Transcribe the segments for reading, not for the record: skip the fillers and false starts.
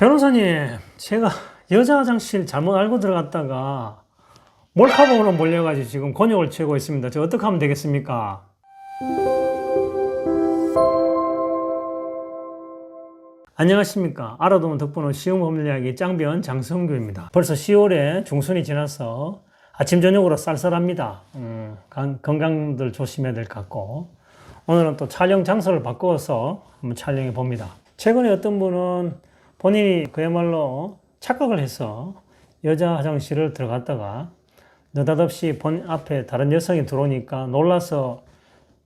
변호사님, 제가 여자 화장실 잘못 알고 들어갔다가 몰카범으로 몰려가지고 지금 곤욕을 치고 있습니다. 저 어떻게 하면 되겠습니까? 안녕하십니까. 알아두면 덕분에 쉬운 법률 이야기 짱변 장성규입니다. 벌써 10월에 중순이 지나서 아침 저녁으로 쌀쌀합니다. 건강들 조심해야 될 것 같고, 오늘은 또 촬영 장소를 바꿔서 한번 촬영해 봅니다. 최근에 어떤 분은 본인이 그야말로 착각을 해서 여자 화장실을 들어갔다가 느닷없이 본 앞에 다른 여성이 들어오니까 놀라서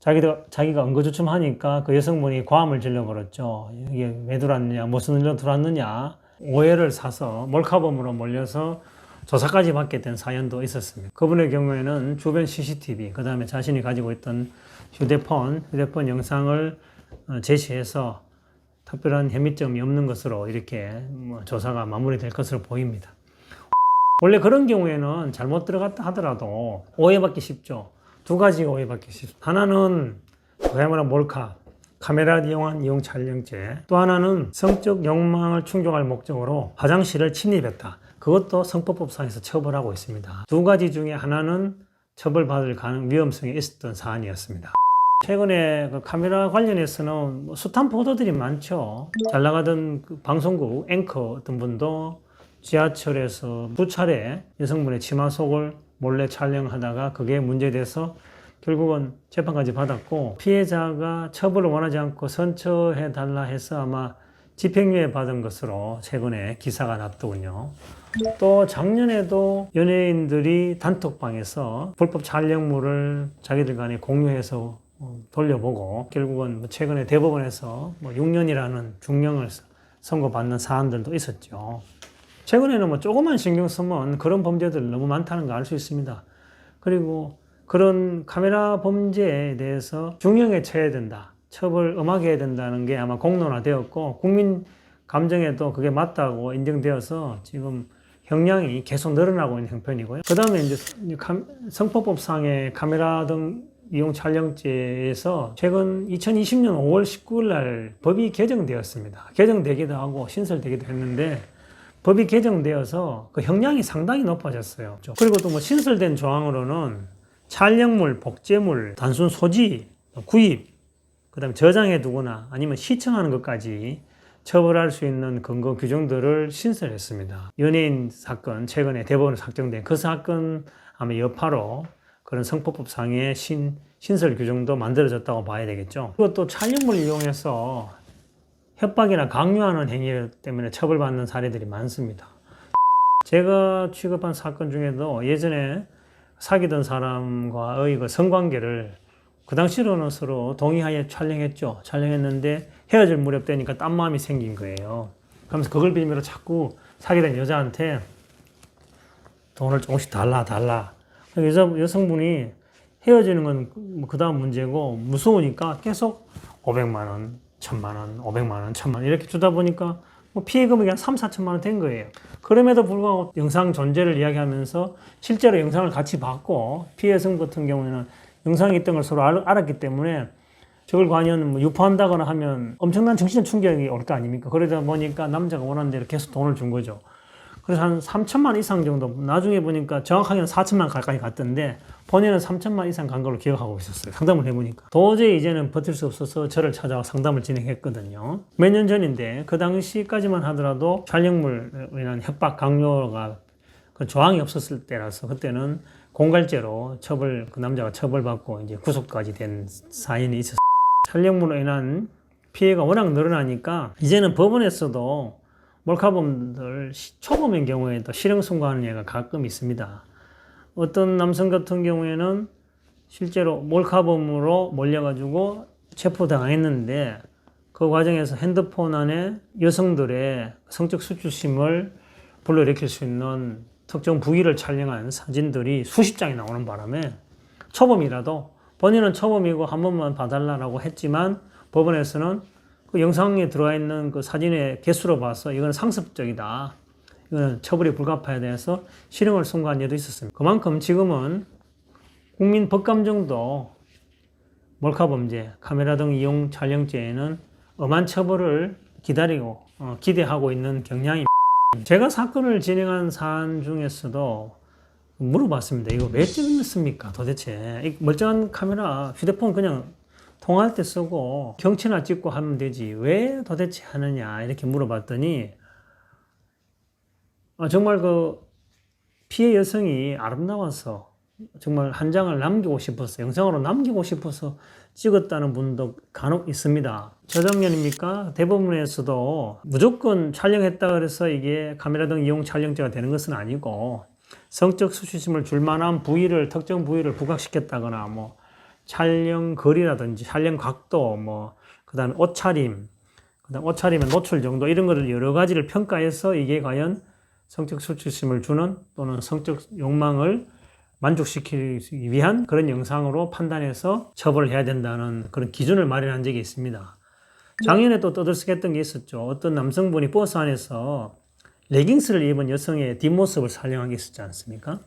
자기가 응거주춤하니까 그 여성분이 과음을 질러버렸죠. 이게 왜 들어왔느냐, 무슨 일로 들어왔느냐, 오해를 사서 몰카범으로 몰려서 조사까지 받게 된 사연도 있었습니다. 그분의 경우에는 주변 CCTV, 그 다음에 자신이 가지고 있던 휴대폰 영상을 제시해서 특별한 혐의점이 없는 것으로 이렇게 조사가 마무리될 것으로 보입니다. 원래 그런 경우에는 잘못 들어갔다 하더라도 오해받기 쉽죠. 두 가지가 오해받기 쉽습니다. 하나는 그야말로 몰카, 카메라 이용한 이용 촬영죄. 또 하나는 성적 욕망을 충족할 목적으로 화장실을 침입했다. 그것도 성법법상에서 처벌하고 있습니다. 두 가지 중에 하나는 처벌받을 위험성이 있었던 사안이었습니다. 최근에 그 카메라 관련해서는 숱한 보도들이 많죠. 잘 나가던 그 방송국 앵커 어떤 분도 지하철에서 두 차례 여성분의 치마 속을 몰래 촬영하다가 그게 문제돼서 결국은 재판까지 받았고, 피해자가 처벌을 원하지 않고 선처해달라 해서 아마 집행유예 받은 것으로 최근에 기사가 났더군요. 또 작년에도 연예인들이 단톡방에서 불법 촬영물을 자기들 간에 공유해서 돌려보고 결국은 최근에 대법원에서 6년이라는 중형을 선고받는 사안들도 있었죠. 최근에는 조금만 신경 쓰면 그런 범죄들 너무 많다는 거 알 수 있습니다. 그리고 그런 카메라 범죄에 대해서 중형에 처해야 된다, 처벌 엄하게 해야 된다는 게 아마 공론화되었고 국민 감정에도 그게 맞다고 인정되어서 지금 형량이 계속 늘어나고 있는 형편이고요. 그 다음에 이제 성폭법상의 카메라 등 이용 촬영죄에서 최근 2020년 5월 19일 날 법이 개정되었습니다. 개정되기도 하고 신설되기도 했는데 법이 개정되어서 그 형량이 상당히 높아졌어요. 그리고 또 신설된 조항으로는 촬영물, 복제물, 단순 소지, 구입, 그 다음에 저장해 두거나 아니면 시청하는 것까지 처벌할 수 있는 근거 규정들을 신설했습니다. 연예인 사건, 최근에 대법원에서 확정된 그 사건 아마 여파로 그런 성폭법상의 신설 규정도 만들어졌다고 봐야 되겠죠. 그리고 또 촬영물을 이용해서 협박이나 강요하는 행위 때문에 처벌받는 사례들이 많습니다. 제가 취급한 사건 중에도 예전에 사귀던 사람과의 그 성관계를 그 당시로는 서로 동의하에 촬영했죠. 촬영했는데 헤어질 무렵 되니까 딴 마음이 생긴 거예요. 그러면서 그걸 빌미로 자꾸 사귀던 여자한테 돈을 조금씩 달라. 여성분이 헤어지는 건 그 다음 문제고 무서우니까 계속 500만 원, 1000만 원, 500만 원, 1000만 원 이렇게 주다 보니까 피해 금액이 한 3, 4천만 원 된 거예요. 그럼에도 불구하고 영상 존재를 이야기하면서 실제로 영상을 같이 봤고, 피해 여성 같은 경우에는 영상이 있던 걸 서로 알았기 때문에 저걸 과연 유포한다거나 하면 엄청난 정신적 충격이 올 거 아닙니까? 그러다 보니까 남자가 원하는 대로 계속 돈을 준 거죠. 그래서 한 3천만 원 이상 정도, 나중에 보니까 정확하게는 4천만 원 가까이 갔던데 본인은 3천만 이상 간 걸로 기억하고 있었어요. 상담을 해보니까. 도저히 이제는 버틸 수 없어서 저를 찾아와 상담을 진행했거든요. 몇 년 전인데 그 당시까지만 하더라도 촬영물에 대한 협박, 강요가 그 조항이 없었을 때라서 그때는 공갈죄로 그 남자가 처벌받고 이제 구속까지 된 사인이 있었어요. 촬영물로 인한 피해가 워낙 늘어나니까 이제는 법원에서도 몰카범들 초범인 경우에도 실형 선고하는 예가 가끔 있습니다. 어떤 남성 같은 경우에는 실제로 몰카범으로 몰려가지고 체포당했는데 그 과정에서 핸드폰 안에 여성들의 성적 수치심을 불러일으킬 수 있는 특정 부위를 촬영한 사진들이 수십 장이 나오는 바람에 초범이라도 본인은 초범이고 한 번만 봐달라고 했지만 법원에서는 그 영상에 들어와 있는 그 사진의 개수로 봐서 이건 상습적이다, 이거는 처벌이 불가피하다 해서 실형을 선고한 예도 있었습니다. 그만큼 지금은 국민 법감정도 몰카범죄, 카메라 등 이용 촬영죄에는 엄한 처벌을 기다리고 기대하고 있는 경향입니다. 제가 사건을 진행한 사안 중에서도 물어봤습니다. 이거 왜 찍었습니까? 도대체 이 멀쩡한 카메라 휴대폰 그냥 통화할 때 쓰고 경치나 찍고 하면 되지 왜 도대체 하느냐 이렇게 물어봤더니 정말 그 피해 여성이 아름다워서 정말 한 장을 남기고 싶어서 영상으로 남기고 싶어서 찍었다는 분도 간혹 있습니다. 저작년입니까? 대법원에서도 무조건 촬영했다 그래서 이게 카메라 등 이용 촬영죄가 되는 것은 아니고 성적 수치심을 줄 만한 부위를 특정 부위를 부각시켰다거나 뭐 촬영 거리라든지 촬영 각도 뭐 그다음에 옷차림 그다음 옷차림의 노출 정도 이런 거를 여러 가지를 평가해서 이게 과연 성적 수치심을 주는 또는 성적 욕망을 만족시키기 위한 그런 영상으로 판단해서 처벌을 해야 된다는 그런 기준을 마련한 적이 있습니다. 작년에 또 떠들썩했던 게 있었죠. 어떤 남성분이 버스 안에서 레깅스를 입은 여성의 뒷모습을 촬영한 게 있었지 않습니까?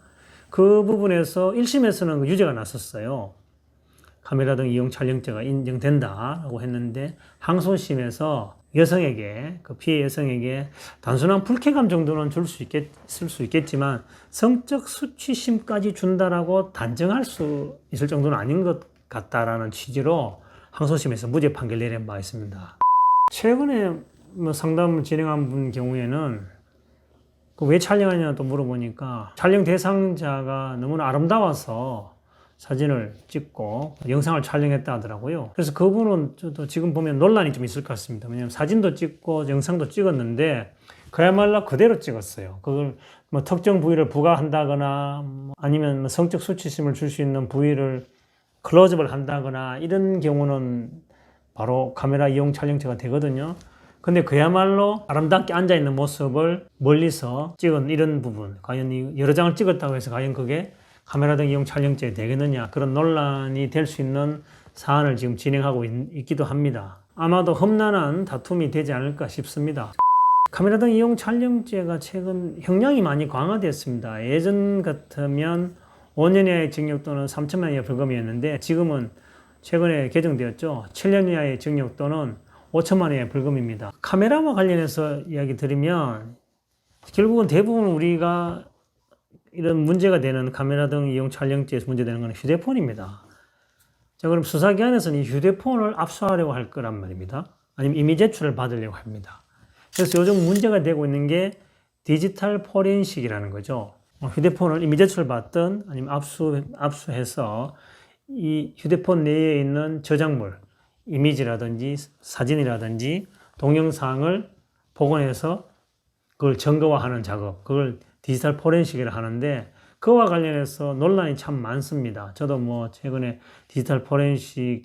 그 부분에서 1심에서는 유죄가 났었어요. 카메라 등 이용 촬영죄가 인정된다라고 했는데 항소심에서 여성에게 그 피해 여성에게 단순한 불쾌감 정도는 쓸 수 있겠지만 성적 수치심까지 준다라고 단정할 수 있을 정도는 아닌 것 같다라는 취지로 항소심에서 무죄 판결 내린 바 있습니다. 최근에 뭐 상담을 진행한 분 경우에는 왜 촬영하냐 또 물어보니까 촬영 대상자가 너무나 아름다워서 사진을 찍고 영상을 촬영했다 하더라고요. 그래서 그분은 저도 지금 보면 논란이 좀 있을 것 같습니다. 왜냐하면 사진도 찍고 영상도 찍었는데 그야말로 그대로 찍었어요. 그걸 뭐 특정 부위를 부각한다거나 아니면 뭐 성적 수치심을 줄 수 있는 부위를 클로즈업을 한다거나 이런 경우는 바로 카메라 이용 촬영죄가 되거든요. 근데 그야말로 아름답게 앉아있는 모습을 멀리서 찍은 이런 부분, 과연 여러 장을 찍었다고 해서 과연 그게 카메라 등 이용 촬영죄 되겠느냐, 그런 논란이 될 수 있는 사안을 지금 진행하고 있기도 합니다. 아마도 험난한 다툼이 되지 않을까 싶습니다. 카메라 등 이용 촬영죄가 최근 형량이 많이 강화됐습니다. 예전 같으면 5년 이하의 징역 또는 3천만 원 이하 벌금이었는데 지금은 최근에 개정되었죠. 7년 이하의 징역 또는 5천만 원 이하의 벌금입니다. 카메라와 관련해서 이야기 드리면 결국은 대부분 우리가 이런 문제가 되는 카메라 등 이용 촬영죄에서 문제되는 것은 휴대폰입니다. 자, 그럼 수사기관에서는 이 휴대폰을 압수하려고 할 거란 말입니다. 아니면 임의 제출을 받으려고 합니다. 그래서 요즘 문제가 되고 있는 게 디지털 포렌식이라는 거죠. 휴대폰을 임의 제출을 받든 아니면 압수해서 이 휴대폰 내에 있는 저작물, 이미지라든지 사진이라든지 동영상을 복원해서 그걸 증거화하는 작업, 그걸 디지털 포렌식이라 하는데 그와 관련해서 논란이 참 많습니다. 저도 뭐 최근에 디지털 포렌식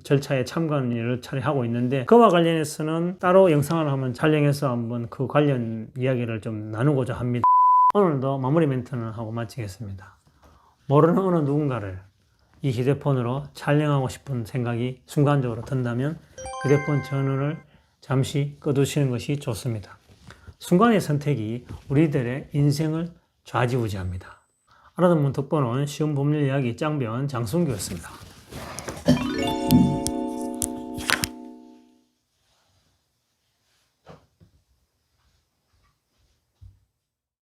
절차에 참관을 여러 차례 하고 있는데 그와 관련해서는 따로 영상을 한번 촬영해서 한번 그 관련 이야기를 좀 나누고자 합니다. 오늘도 마무리 멘트는 하고 마치겠습니다. 모르는 어느 누군가를 이 휴대폰으로 촬영하고 싶은 생각이 순간적으로 든다면 휴대폰 전원을 잠시 꺼두시는 것이 좋습니다. 순간의 선택이 우리들의 인생을 좌지우지합니다. 알아듣는 덕분은 쉬운 법률 이야기 짱변 장성규였습니다.